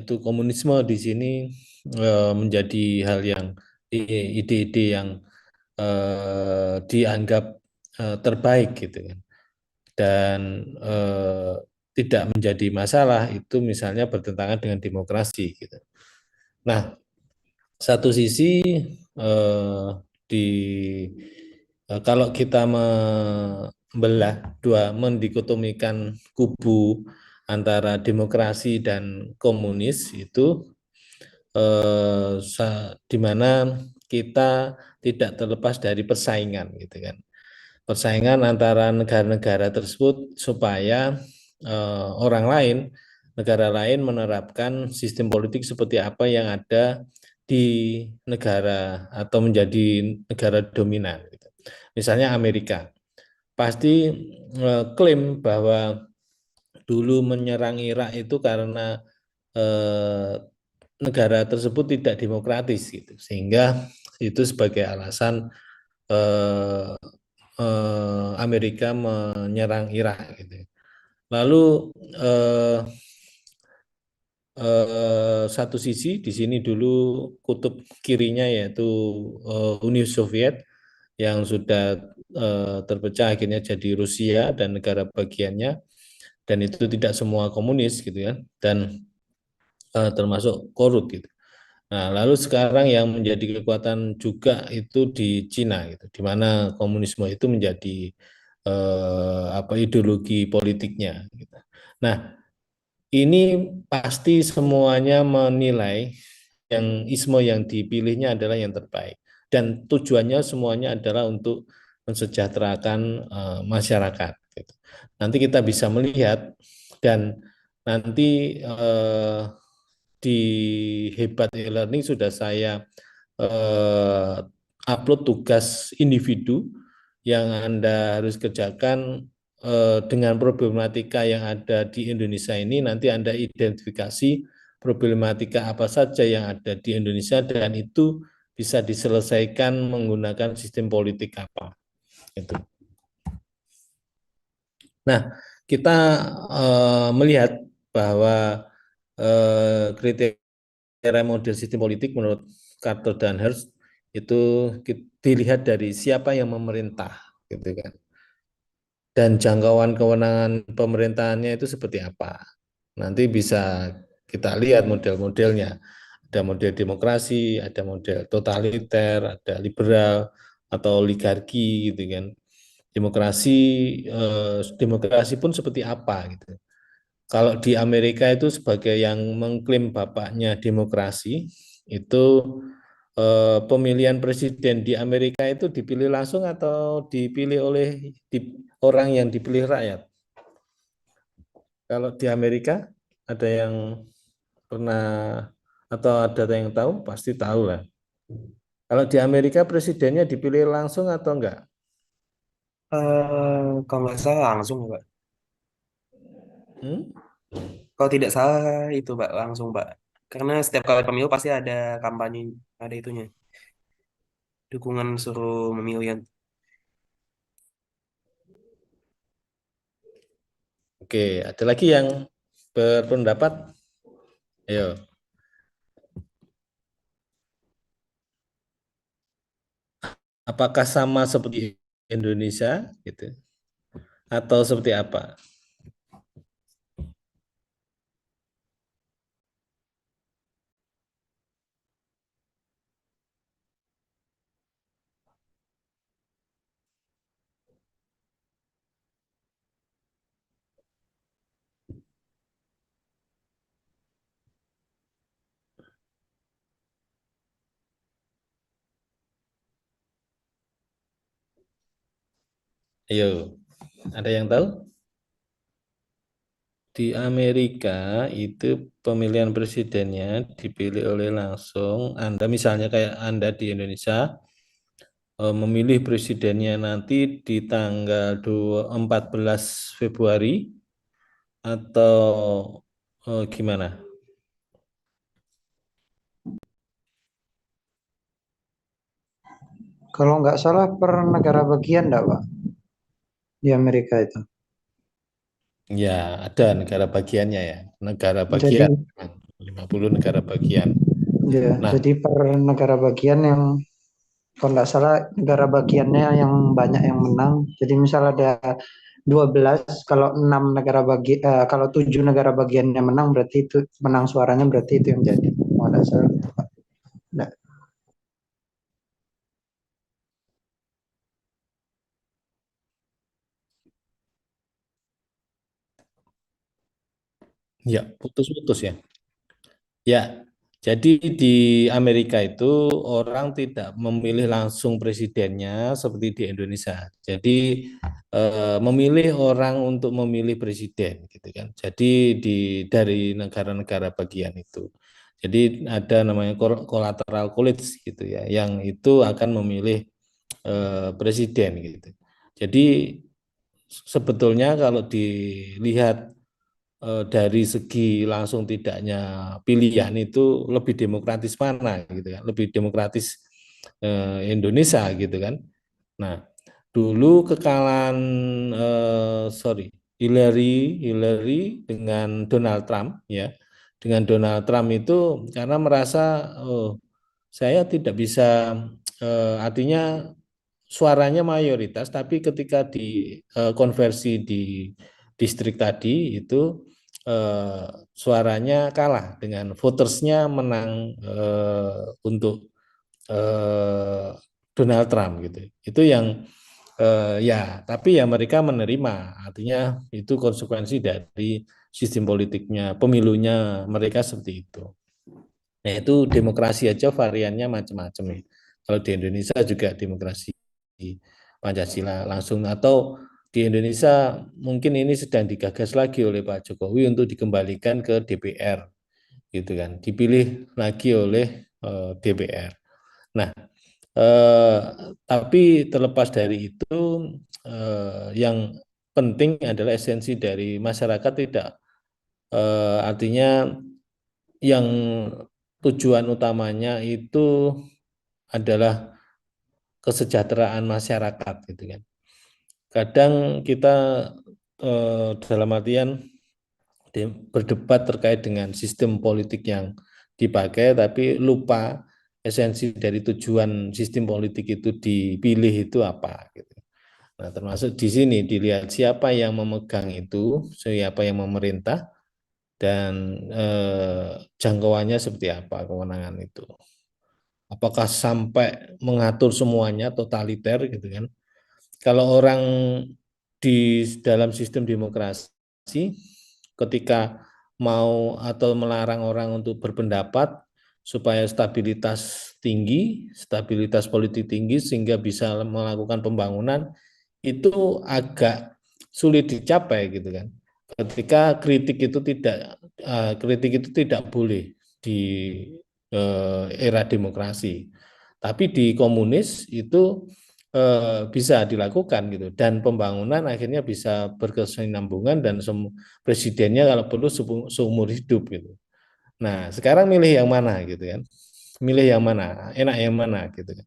itu komunisme di sini menjadi hal yang ide-ide yang dianggap terbaik gitu kan, dan tidak menjadi masalah itu misalnya bertentangan dengan demokrasi gitu. Nah, satu sisi eh, di kalau kita membelah dua, mendikotomikan kubu antara demokrasi dan komunis itu di mana kita tidak terlepas dari persaingan gitu kan. Persaingan antara negara-negara tersebut supaya orang lain, negara lain menerapkan sistem politik seperti apa yang ada di negara atau menjadi negara dominan gitu. Misalnya Amerika pasti klaim bahwa dulu menyerang Irak itu karena eh, negara tersebut tidak demokratis gitu, sehingga itu sebagai alasan eh, Amerika menyerang Irak gitu. Lalu eh, satu sisi di sini dulu kutub kirinya yaitu Uni Soviet yang sudah terpecah akhirnya jadi Rusia dan negara bagiannya, dan itu tidak semua komunis gitu ya, dan termasuk korup gitu. Nah, lalu sekarang yang menjadi kekuatan juga itu di Cina gitu, di mana komunisme itu menjadi apa ideologi politiknya gitu. Nah, ini pasti semuanya menilai yang isme yang dipilihnya adalah yang terbaik, dan tujuannya semuanya adalah untuk mensejahterakan masyarakat gitu. Nanti kita bisa melihat, dan nanti di Hebat e-learning sudah saya eh, upload tugas individu yang Anda harus kerjakan dengan problematika yang ada di Indonesia ini. Nanti Anda identifikasi problematika apa saja yang ada di Indonesia, dan itu bisa diselesaikan menggunakan sistem politik apa. Gitu. Nah, kita melihat bahwa kriteria model sistem politik menurut Carter dan Hearst itu dilihat dari siapa yang memerintah, gitu kan, dan jangkauan kewenangan pemerintahannya itu seperti apa. Nanti bisa kita lihat model-modelnya. Ada model demokrasi, ada model totaliter, ada liberal atau oligarki gitu kan. Demokrasi demokrasi pun seperti apa gitu. Kalau di Amerika itu sebagai yang mengklaim bapaknya demokrasi, itu pemilihan presiden di Amerika itu dipilih langsung atau dipilih oleh orang yang dipilih rakyat. Kalau di Amerika ada yang pernah atau ada yang tahu, pasti tahu lah. Kalau di Amerika presidennya dipilih langsung atau enggak? Kalau nggak salah langsung, Pak. Hmm? Kalau tidak salah itu, Pak, langsung, Pak. Karena setiap kali pemilu pasti ada kampanye, ada itunya. Dukungan suruh memilih. Oke, ada lagi yang berpendapat? Ayo, apakah sama seperti Indonesia gitu atau seperti apa? Ayo, ada yang tahu? Di Amerika itu pemilihan presidennya dipilih oleh langsung. Anda misalnya kayak Anda di Indonesia memilih presidennya nanti di tanggal 14 Februari atau gimana? Kalau nggak salah per negara bagian enggak, Pak, di Amerika itu. Ya, ada negara bagiannya ya, negara Jadi bagian. 50 negara bagian. Ya, Nah, jadi per negara bagian yang kalau nggak salah negara bagiannya yang banyak yang menang. Jadi misal ada 12, kalau 6 negara kalau 7 negara bagiannya menang berarti itu menang suaranya berarti itu yang jadi. Kalau nggak salah. Nggak. ya putus-putus ya. Ya, jadi di Amerika itu orang tidak memilih langsung presidennya seperti di Indonesia. Jadi memilih orang untuk memilih presiden, gitu kan. Jadi dari negara-negara bagian itu. Jadi ada namanya collateral college gitu ya, yang itu akan memilih presiden gitu. Jadi sebetulnya kalau dilihat dari segi langsung tidaknya pilihan itu lebih demokratis mana gitu kan, lebih demokratis Indonesia gitu kan. Nah, dulu kekalahan Hillary dengan Donald Trump ya, dengan Donald Trump itu karena merasa saya tidak bisa artinya suaranya mayoritas, tapi ketika konversi di distrik tadi itu suaranya kalah dengan votersnya menang untuk eh, Donald Trump gitu. Itu yang ya, tapi ya mereka menerima, artinya itu konsekuensi dari sistem politiknya, pemilunya mereka seperti itu. Nah itu demokrasi aja variannya macam-macam ya. Kalau di Indonesia juga demokrasi Pancasila langsung, atau di Indonesia mungkin ini sedang digagas lagi oleh Pak Jokowi untuk dikembalikan ke DPR gitu kan, dipilih lagi oleh DPR. Nah, eh, tapi terlepas dari itu yang penting adalah esensi dari masyarakat tidak artinya yang tujuan utamanya itu adalah kesejahteraan masyarakat gitu kan. Kadang kita dalam artian berdebat terkait dengan sistem politik yang dipakai, tapi lupa esensi dari tujuan sistem politik itu dipilih itu apa gitu. Nah, termasuk di sini dilihat siapa yang memegang itu, siapa yang memerintah, dan jangkauannya seperti apa kewenangan itu. Apakah sampai mengatur semuanya totaliter gitu kan? Kalau orang di dalam sistem demokrasi, ketika mau atau melarang orang untuk berpendapat supaya stabilitas tinggi, stabilitas politik tinggi sehingga bisa melakukan pembangunan, itu agak sulit dicapai gitu kan. Ketika kritik itu tidak boleh di era demokrasi. Tapi di komunis itu bisa dilakukan gitu, dan pembangunan akhirnya bisa berkesinambungan dan presidennya kalau perlu seumur hidup gitu. Nah, sekarang milih yang mana gitu kan? Milih yang mana? Enak yang mana gitu kan?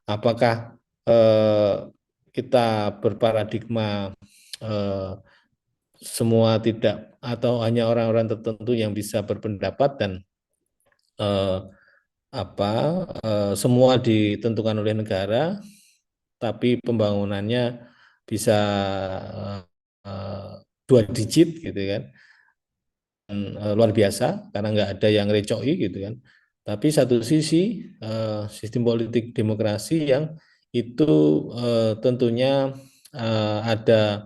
Apakah eh, kita berparadigma eh, semua tidak atau hanya orang-orang tertentu yang bisa berpendapat dan eh, apa semua ditentukan oleh negara, tapi pembangunannya bisa eh, 2 digit gitu kan, luar biasa karena nggak ada yang recoi gitu kan. Tapi satu sisi sistem politik demokrasi yang itu tentunya ada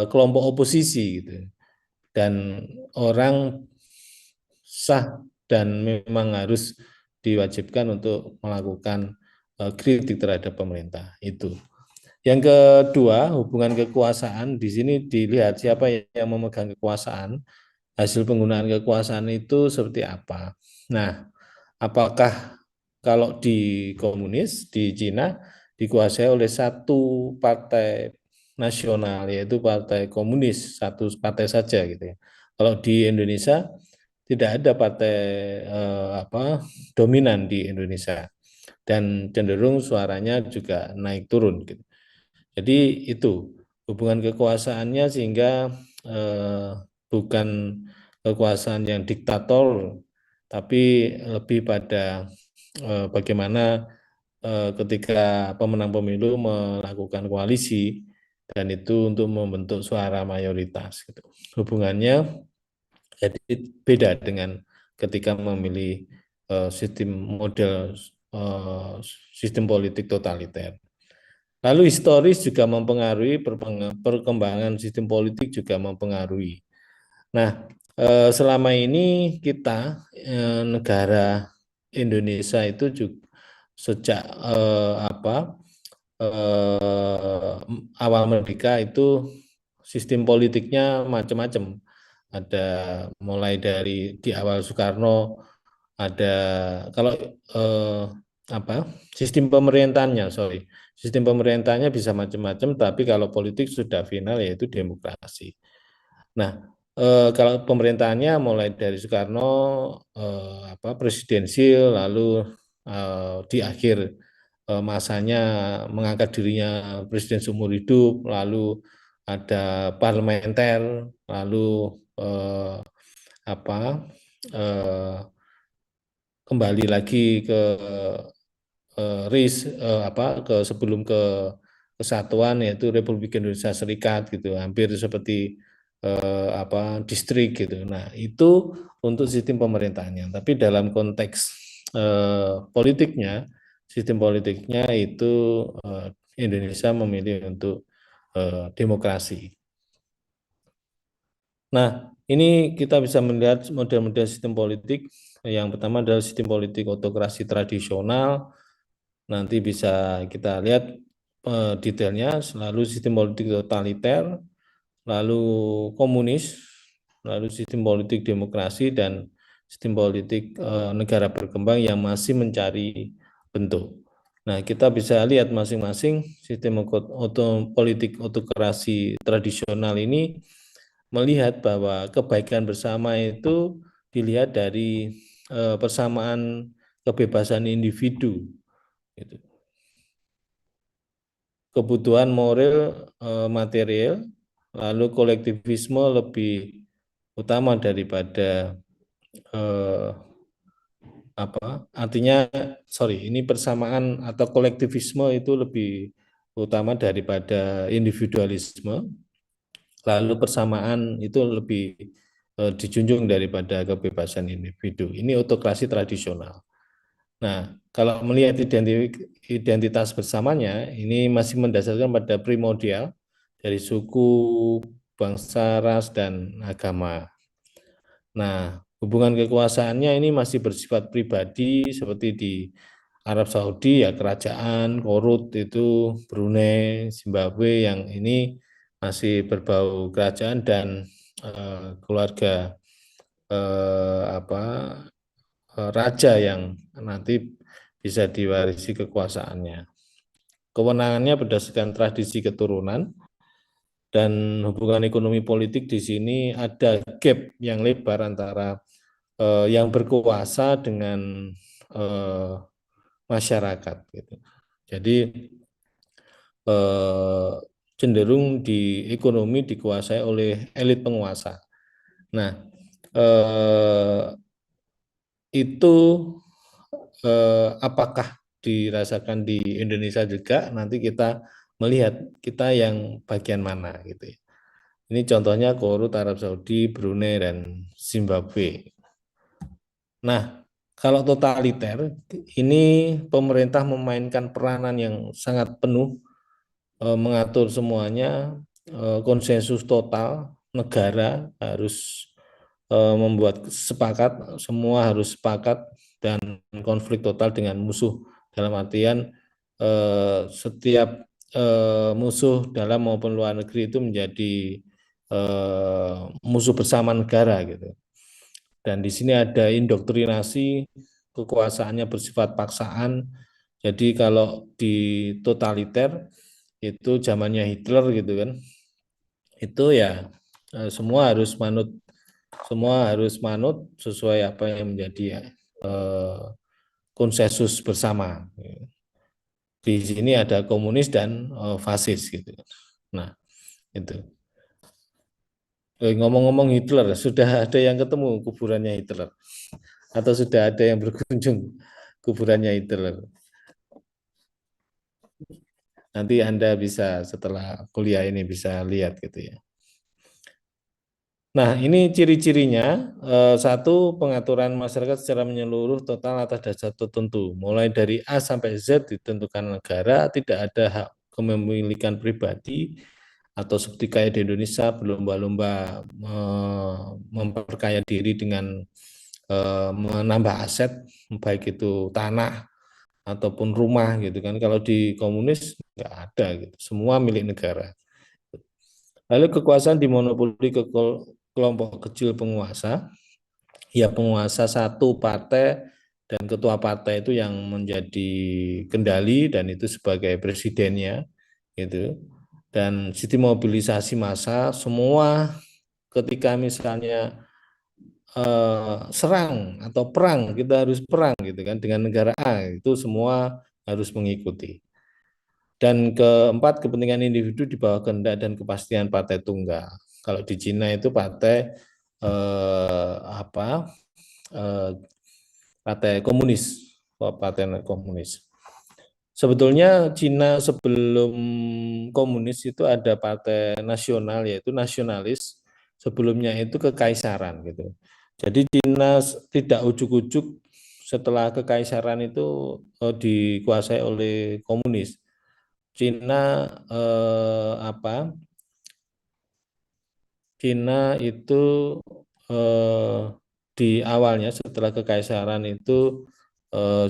kelompok oposisi gitu, dan orang sah dan memang harus diwajibkan untuk melakukan kritik terhadap pemerintah itu. Yang kedua, hubungan kekuasaan, di sini dilihat siapa yang memegang kekuasaan, hasil penggunaan kekuasaan itu seperti apa. Nah, apakah kalau di komunis di Cina dikuasai oleh satu partai nasional, yaitu partai komunis, satu partai saja gitu ya. Kalau di Indonesia tidak ada partai dominan di Indonesia, dan cenderung suaranya juga naik turun gitu. Jadi itu hubungan kekuasaannya, sehingga bukan kekuasaan yang diktator, tapi lebih pada bagaimana ketika pemenang pemilu melakukan koalisi dan itu untuk membentuk suara mayoritas gitu. Hubungannya jadi beda dengan ketika memilih sistem politik totaliter. Lalu historis juga mempengaruhi perkembangan sistem politik juga mempengaruhi. Nah, selama ini kita negara Indonesia itu juga sejak awal merdeka itu sistem politiknya macam-macam. Ada mulai dari di awal Soekarno ada kalau sistem pemerintahannya, sistem pemerintahannya bisa macam-macam, tapi kalau politik sudah final yaitu demokrasi. Nah, kalau pemerintahannya mulai dari Soekarno presidensil, lalu di akhir masanya mengangkat dirinya presiden seumur hidup, lalu ada parlementer, lalu apa kembali lagi ke ke sebelum ke kesatuan yaitu Republik Indonesia Serikat gitu, hampir seperti distrik gitu. Nah, itu untuk sistem pemerintahannya. Tapi dalam konteks politiknya, sistem politiknya itu Indonesia memilih untuk demokrasi. Nah, ini kita bisa melihat model-model sistem politik. Yang pertama adalah sistem politik autokrasi tradisional. Nanti bisa kita lihat detailnya, lalu sistem politik totaliter, lalu komunis, lalu sistem politik demokrasi, dan sistem politik negara berkembang yang masih mencari bentuk. Nah, kita bisa lihat masing-masing sistem politik autokrasi tradisional ini melihat bahwa kebaikan bersama itu dilihat dari persamaan kebebasan individu. Gitu. Kebutuhan moral material, lalu kolektivisme lebih utama daripada ini persamaan atau kolektivisme itu lebih utama daripada individualisme, lalu persamaan itu lebih dijunjung daripada kebebasan individu. Ini autokrasi tradisional. Nah, kalau melihat identitas bersamanya, ini masih mendasarkan pada primordial dari suku, bangsa, ras, dan agama. Nah, hubungan kekuasaannya ini masih bersifat pribadi seperti di Arab Saudi ya kerajaan, Korut itu Brunei, Zimbabwe yang ini masih berbau kerajaan dan keluarga raja yang nanti bisa diwarisi kekuasaannya. Kewenangannya berdasarkan tradisi keturunan dan hubungan ekonomi politik di sini ada gap yang lebar antara yang berkuasa dengan masyarakat. Gitu. Jadi cenderung di ekonomi dikuasai oleh elit penguasa. Nah, itu apakah dirasakan di Indonesia juga? Nanti kita melihat kita yang bagian mana gitu. Ini contohnya Korut, Arab Saudi, Brunei, dan Zimbabwe. Nah, kalau totaliter, ini pemerintah memainkan peranan yang sangat penuh, mengatur semuanya, konsensus total, negara harus membuat sepakat, semua harus sepakat, dan konflik total dengan musuh. Dalam artian setiap musuh dalam maupun luar negeri itu menjadi musuh bersama negara gitu. Dan di sini ada indoktrinasi, kekuasaannya bersifat paksaan. Jadi kalau di totaliter itu zamannya Hitler gitu kan, itu ya semua harus manut sesuai apa yang menjadi konsensus bersama. Di sini ada komunis dan fasis gitu. Nah, itu. Ngomong-ngomong Hitler, sudah ada yang ketemu kuburannya Hitler? Atau sudah ada yang berkunjung kuburannya Hitler? Nanti Anda bisa setelah kuliah ini bisa lihat gitu ya. Nah, ini ciri-cirinya. Satu, pengaturan masyarakat secara menyeluruh total atas dasar tertentu. Mulai dari A sampai Z ditentukan negara, tidak ada hak kepemilikan pribadi, atau seperti kayak di Indonesia berlomba-lomba memperkaya diri dengan menambah aset, baik itu tanah ataupun rumah gitu kan. Kalau di komunis nggak ada gitu, semua milik negara. Lalu kekuasaan dimonopoli ke kelompok kecil penguasa, ya penguasa satu partai dan ketua partai itu yang menjadi kendali dan itu sebagai presidennya gitu. Dan sistem mobilisasi massa semua ketika misalnya serang atau perang, kita harus perang gitu kan dengan negara A, itu semua harus mengikuti. Dan keempat, kepentingan individu di bawah kehendak dan kepastian partai tunggal. Kalau di Cina itu partai apa? Partai komunis, partai komunis. Sebetulnya Cina sebelum komunis itu ada partai nasional, yaitu nasionalis. Sebelumnya itu kekaisaran gitu. Jadi Cina tidak ujuk-ujuk setelah kekaisaran itu dikuasai oleh komunis. Cina Cina itu eh, di awalnya setelah kekaisaran itu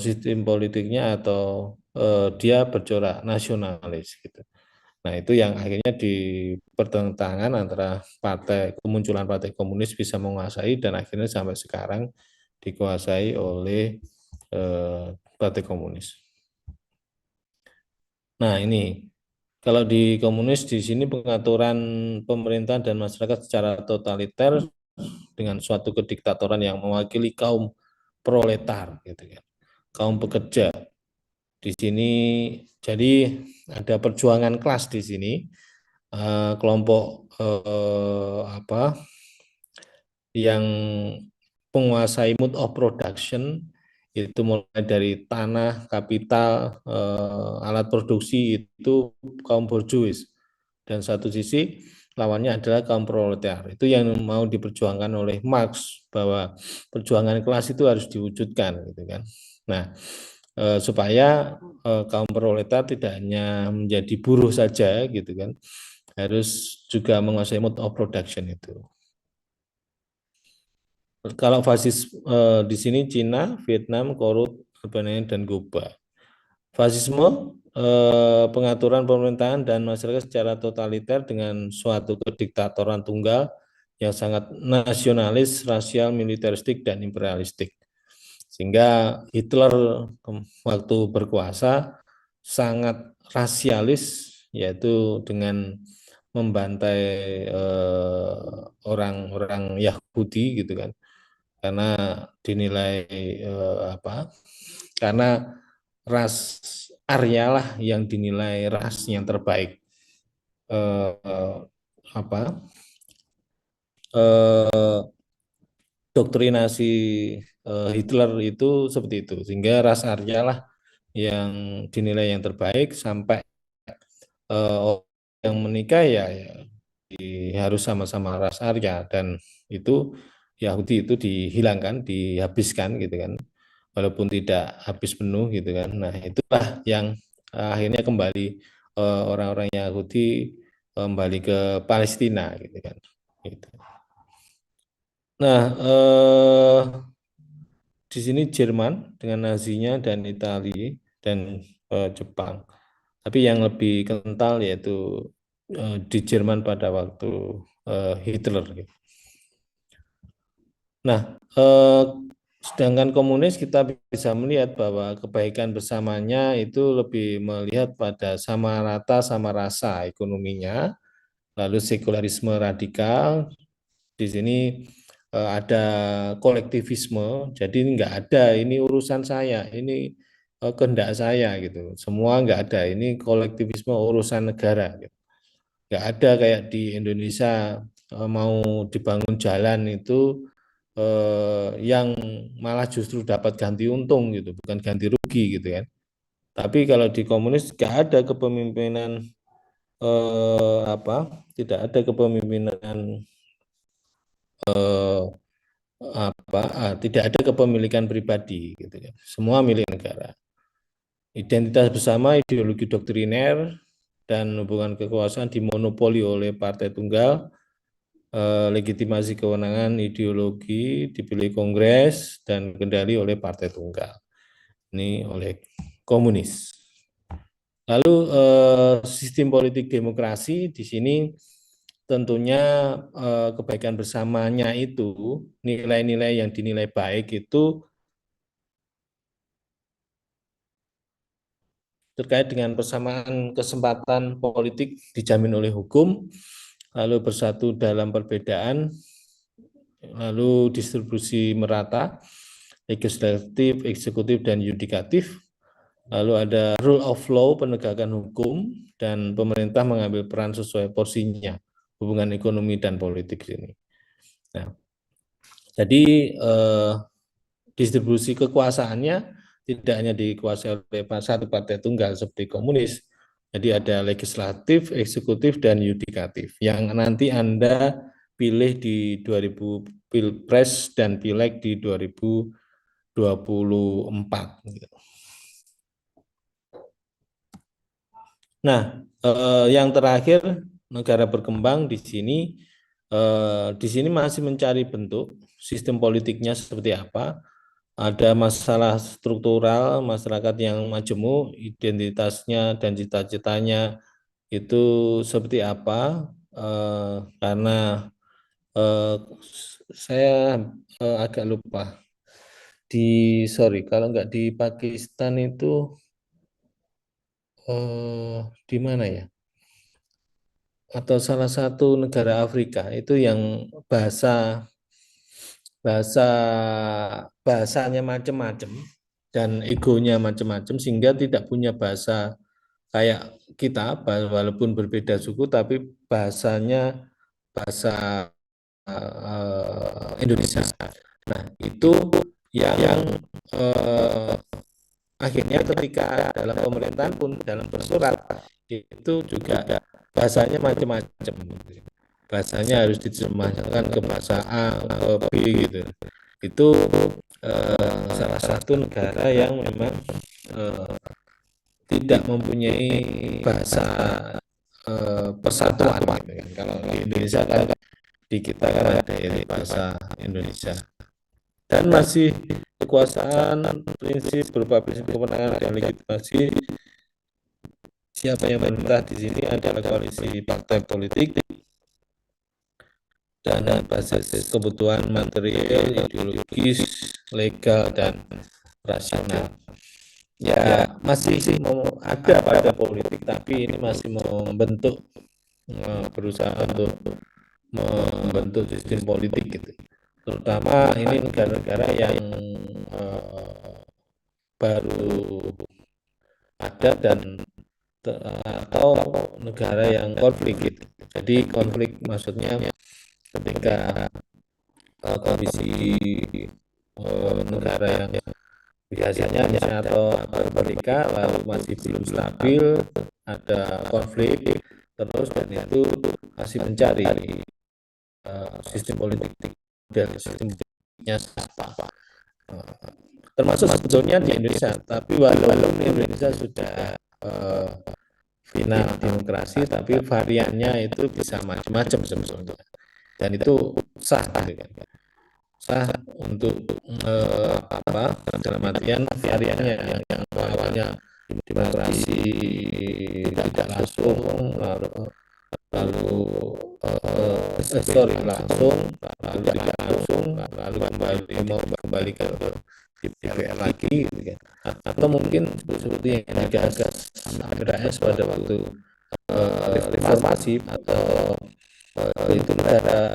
sistem politiknya atau dia bercorak nasionalis gitu. Nah, itu yang akhirnya di pertentangan antara kemunculan partai komunis bisa menguasai dan akhirnya sampai sekarang dikuasai oleh partai komunis. Nah, ini kalau di komunis di sini pengaturan pemerintahan dan masyarakat secara totaliter dengan suatu kediktatoran yang mewakili kaum proletar gitu kan. Kaum pekerja. Di sini jadi ada perjuangan kelas di sini. Kelompok yang menguasai mode of production itu mulai dari tanah, kapital, alat produksi itu kaum borjuis. Dan satu sisi lawannya adalah kaum proletar. Itu yang mau diperjuangkan oleh Marx bahwa perjuangan kelas itu harus diwujudkan gitu kan. Nah, supaya kaum proletar tidak hanya menjadi buruh saja gitu kan. Harus juga menguasai mode of production itu. Kalau fasis di sini Cina, Vietnam, Korut, Albania, dan Kuba. Fasisme, pengaturan pemerintahan dan masyarakat secara totaliter dengan suatu kediktatoran tunggal yang sangat nasionalis, rasial, militeristik, dan imperialistik. Sehingga Hitler waktu berkuasa sangat rasialis, yaitu dengan membantai orang-orang Yahudi gitu kan, karena dinilai karena ras Arya lah yang dinilai ras yang terbaik. Apa doktrinasi Hitler itu seperti itu, sehingga ras Arya lah yang dinilai yang terbaik sampai yang menikah ya harus sama-sama ras Arya dan itu Yahudi itu dihilangkan, dihabiskan gitu kan, walaupun tidak habis penuh gitu kan. Nah itulah yang akhirnya kembali orang-orang Yahudi kembali ke Palestina gitu kan. Gitu. Nah di sini Jerman dengan Nazinya dan Italia dan Jepang. Tapi yang lebih kental yaitu di Jerman pada waktu Hitler. Nah, sedangkan komunis kita bisa melihat bahwa kebaikan bersamanya itu lebih melihat pada sama rata, sama rasa ekonominya, lalu sekularisme radikal. Di sini ada kolektivisme, jadi nggak ada ini urusan saya, ini kehendak saya gitu. Semua nggak ada, ini kolektivisme urusan negara. Gitu. Nggak ada kayak di Indonesia mau dibangun jalan itu yang malah justru dapat ganti untung gitu, bukan ganti rugi gitu kan. Tapi kalau di komunis nggak ada kepemimpinan apa? Tidak ada kepemimpinan tidak ada kepemilikan pribadi gitu kan. Semua milik negara. Identitas bersama, ideologi doktriner dan hubungan kekuasaan dimonopoli oleh partai tunggal, legitimasi kewenangan ideologi dipilih Kongres dan kendali oleh partai tunggal. Ini oleh komunis. Lalu sistem politik demokrasi di sini tentunya kebaikan bersamanya itu, nilai-nilai yang dinilai baik itu terkait dengan persamaan kesempatan politik dijamin oleh hukum, lalu bersatu dalam perbedaan, lalu distribusi merata, legislatif, eksekutif, dan yudikatif, lalu ada rule of law, penegakan hukum, dan pemerintah mengambil peran sesuai porsinya, hubungan ekonomi dan politik ini. Nah, jadi distribusi kekuasaannya tidak hanya dikuasai oleh satu partai tunggal seperti komunis, jadi ada legislatif, eksekutif, dan yudikatif yang nanti Anda pilih di 2000 Pilpres dan Pileg di 2024. Nah, yang terakhir negara berkembang di sini masih mencari bentuk sistem politiknya seperti apa. Ada masalah struktural masyarakat yang majemuk, identitasnya dan cita-citanya itu seperti apa? Karena saya agak lupa kalau nggak di Pakistan itu di mana ya? Atau salah satu negara Afrika itu yang bahasa bahasa bahasanya macam-macam dan egonya macam-macam sehingga tidak punya bahasa kayak kita walaupun berbeda suku tapi bahasanya bahasa Indonesia. Nah, itu yang eh, akhirnya ketika dalam pemerintahan pun dalam bersurat itu juga bahasanya macam-macam. Bahasanya harus diterjemahkan ke bahasa A, ke B gitu. Itu salah satu negara yang memang tidak mempunyai bahasa persatuan gitu kan. Kalau di Indonesia kan di kita kan ada bahasa Indonesia dan masih kekuasaan prinsip berupa prinsip kewenangan dan legitimasi siapa yang memerintah di sini adalah koalisi partai politik dan basis kebutuhan material, ideologis, legal dan rasional. Ya masih mau ada pada politik tapi ini masih membentuk berusaha untuk membentuk sistem politik gitu. Terutama ini negara-negara yang baru ada dan atau negara yang konflik gitu. Jadi konflik maksudnya ketika kondisi negara yang biasanya misalnya atau mereka lalu masih belum stabil, ada konflik terus dan itu masih mencari sistem politik dari sistem politiknya apa. Termasuk sebetulnya di Indonesia, tapi walaupun Indonesia sudah final demokrasi, tapi variannya itu bisa macam-macam sebetulnya, dan itu sah gitu kan, sah untuk dalam artian variannya yang awalnya demokrasi tidak langsung lalu langsung lalu tidak langsung lalu kembali ke DPR lagi gitu kan. Atau mungkin seperti yang digagas Amin Rais pada waktu reformasi atau itu negara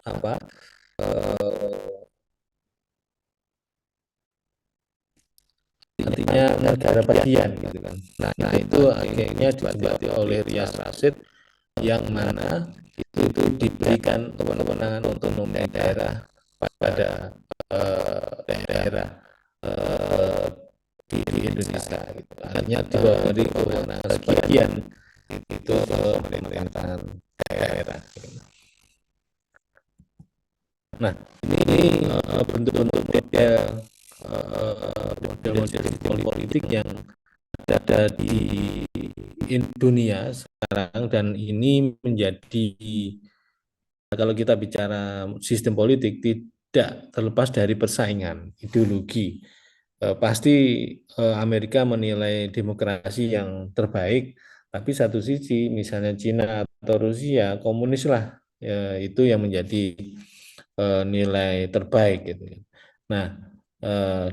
apa artinya negara bagian gitu kan. Nah itu akhirnya diganti oleh Rias Rasid yang mana itu diberikan kewenangan otonomi daerah pada daerah eh, di Indonesia gitu. Artinya diberi kewenangan sebagian itu ke pemerintahan daerah. Nah, ini bentuk-bentuk model sistem politik yang ada di dunia sekarang, dan ini menjadi, kalau kita bicara sistem politik, tidak terlepas dari persaingan ideologi. Pasti Amerika menilai demokrasi yang terbaik, tapi satu sisi misalnya Cina atau Rusia komunis lah, itu yang menjadi nilai terbaik gitu. Nah,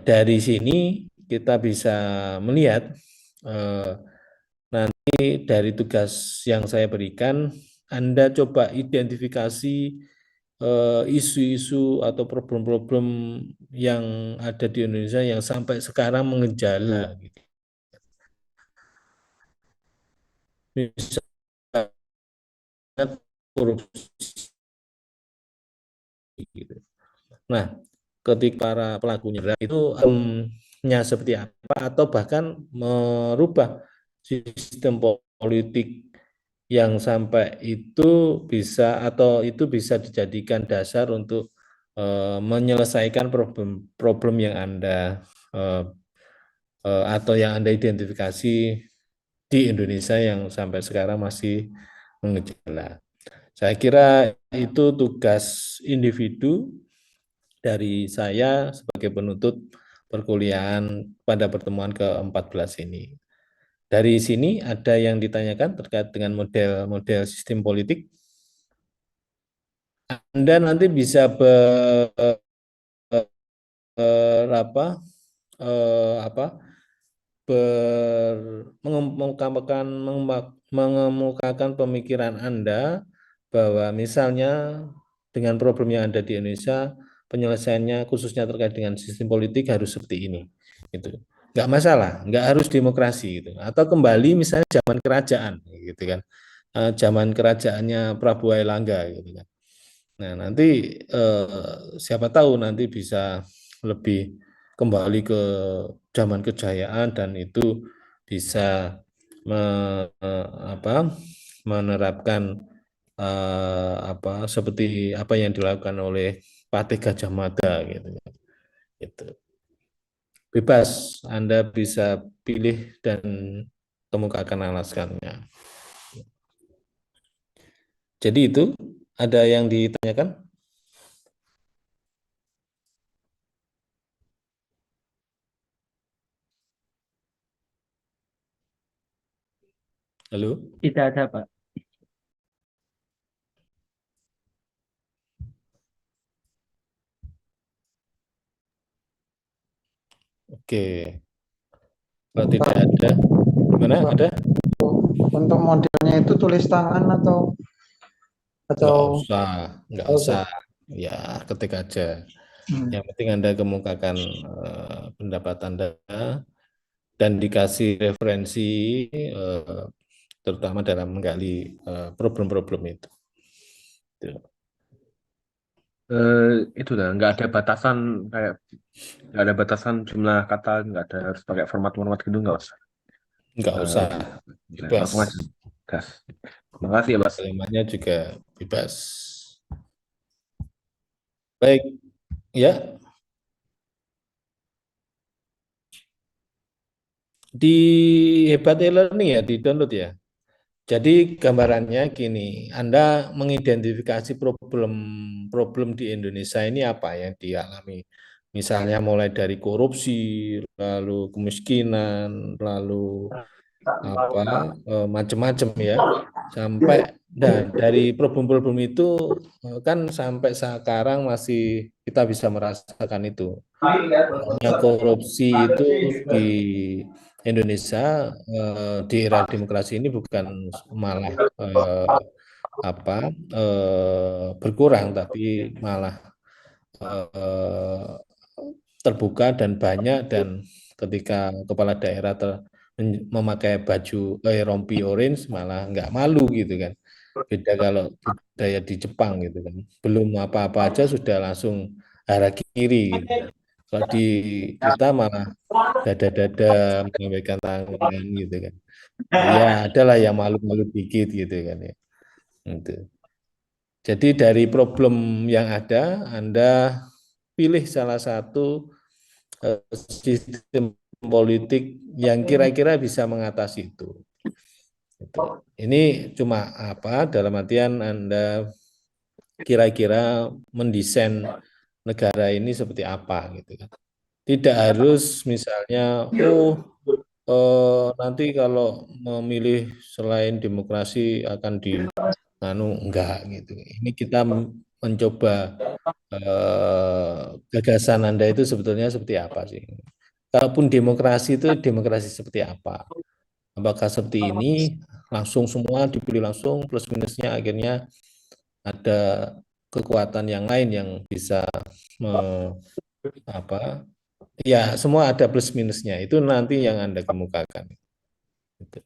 dari sini kita bisa melihat, nanti dari tugas yang saya berikan, Anda coba identifikasi isu-isu atau problem-problem yang ada di Indonesia yang sampai sekarang mengejala gitu. Misalnya korupsi gitu. Nah, ketika para pelakunya itu seperti apa, atau bahkan merubah sistem politik yang sampai itu bisa, atau itu bisa dijadikan dasar untuk menyelesaikan problem yang Anda atau yang Anda identifikasi di Indonesia yang sampai sekarang masih mengejala. Saya kira itu tugas individu dari saya sebagai penutup perkuliahan pada pertemuan ke-14 ini. Dari sini ada yang ditanyakan terkait dengan model-model sistem politik. Anda nanti bisa mengemukakan pemikiran Anda bahwa misalnya dengan problem yang ada di Indonesia, penyelesaiannya khususnya terkait dengan sistem politik harus seperti ini, gitu. Nggak masalah, nggak harus demokrasi gitu. Atau kembali misalnya zaman kerajaan, gitu kan, zaman kerajaannya Prabu Airlangga, gitu kan. Nah, nanti siapa tahu nanti bisa lebih kembali ke zaman kejayaan, dan itu bisa menerapkan seperti apa yang dilakukan oleh Patih Gajah Mada gitu. Gitu. Bebas, Anda bisa pilih dan kemukakan alasannya. Jadi itu, ada yang ditanyakan? Halo? Tidak ada, Pak. Oke. Kalau tidak ada, gimana? Ada? Untuk modelnya itu tulis tangan atau Nggak usah. Ya, ketik aja. Yang penting Anda kemukakan pendapat Anda dan dikasih referensi, terutama dalam menggali problem-problem itu. Itu dah nggak ada batasan, kayak nggak ada batasan jumlah kata, nggak ada harus pakai format gitu, nggak usah. Nggak usah, bebas. Langsung aja gas. Terima kasih ya, Mas. Kalimatnya juga bebas. Baik, ya. Di Hebat e-learning ya, di download ya. Jadi gambarannya gini, Anda mengidentifikasi problem di Indonesia ini apa yang dialami. Misalnya mulai dari korupsi, lalu kemiskinan, lalu macam-macam ya, sampai, dan dari problem-problem itu kan sampai sekarang masih kita bisa merasakan itu. Korupsi itu di Indonesia di era demokrasi ini bukan malah berkurang, tapi malah terbuka dan banyak, dan ketika kepala daerah memakai baju rompi orange malah nggak malu gitu kan. Beda kalau budaya di Jepang gitu kan. Belum apa-apa aja sudah langsung harakiri gitu kan. Kalau di kita malah dada-dada menyampaikan tangan gitu kan. Ya adalah yang malu-malu dikit gitu kan ya. Gitu. Jadi dari problem yang ada, Anda pilih salah satu sistem politik yang kira-kira bisa mengatasi itu. Gitu. Ini cuma apa dalam artian Anda kira-kira mendesain negara ini seperti apa gitu kan. Tidak harus misalnya nanti kalau memilih selain demokrasi akan di enggak gitu. Ini kita mencoba gagasan Anda itu sebetulnya seperti apa sih? Kalaupun demokrasi itu demokrasi seperti apa? Apakah seperti ini langsung semua dipilih langsung plus minusnya akhirnya ada kekuatan yang lain yang bisa apa? Ya semua ada plus minusnya itu nanti yang Anda kemukakan. Gitu.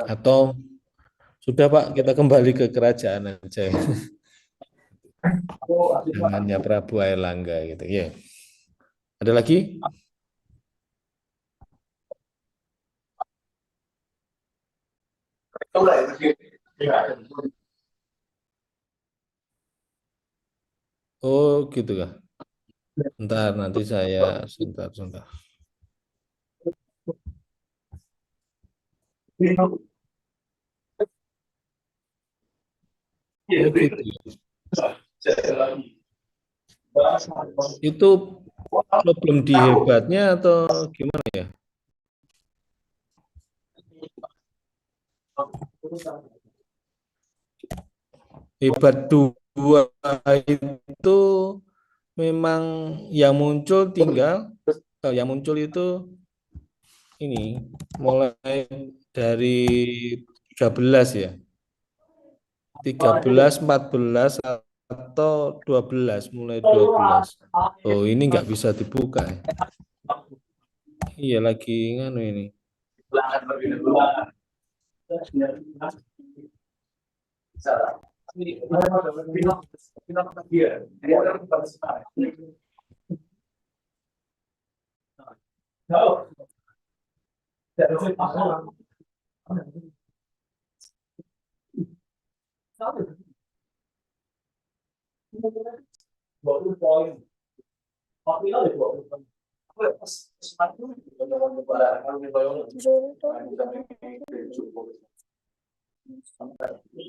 Atau sudah Pak kita kembali ke kerajaan aja. Zamannya Prabu Airlangga gitu. Ya. Ada lagi? Oh gitu kah? Bentar nanti saya sebentar. Oh gitu. Itu problem di hebatnya atau gimana ya? Hebat dua itu memang yang muncul yang muncul itu ini mulai dari 13 ya. 13, 14 atau 12, mulai 12. Oh, ini nggak bisa dibuka ya. Iya lagi nganu ini.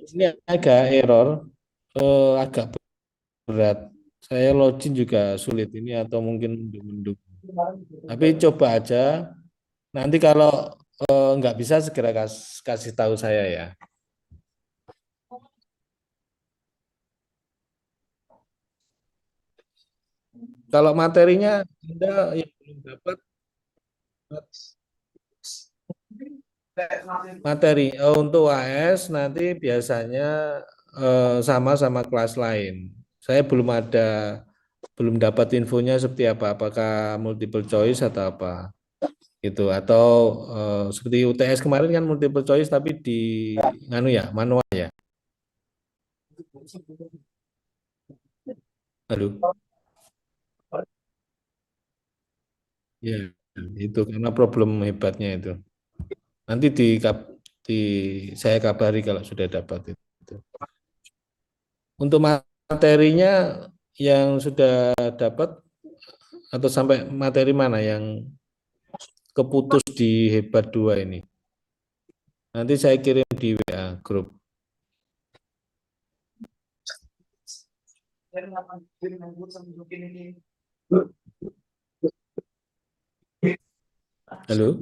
Ini agak error, agak berat. Saya login juga sulit ini atau mungkin mendukung. Tapi coba aja. Nanti kalau nggak bisa segera kasih tahu saya ya. Kalau materinya Anda yang belum dapat materi untuk AS nanti biasanya sama kelas lain. Saya belum dapat infonya seperti apa, apakah multiple choice atau apa gitu atau seperti UTS kemarin kan multiple choice tapi di manual ya. Halo. Ya, itu karena problem hebatnya itu. Nanti di saya kabari kalau sudah dapat itu. Untuk materinya yang sudah dapat atau sampai materi mana yang keputus di hebat 2 ini. Nanti saya kirim di WA grup. Halo.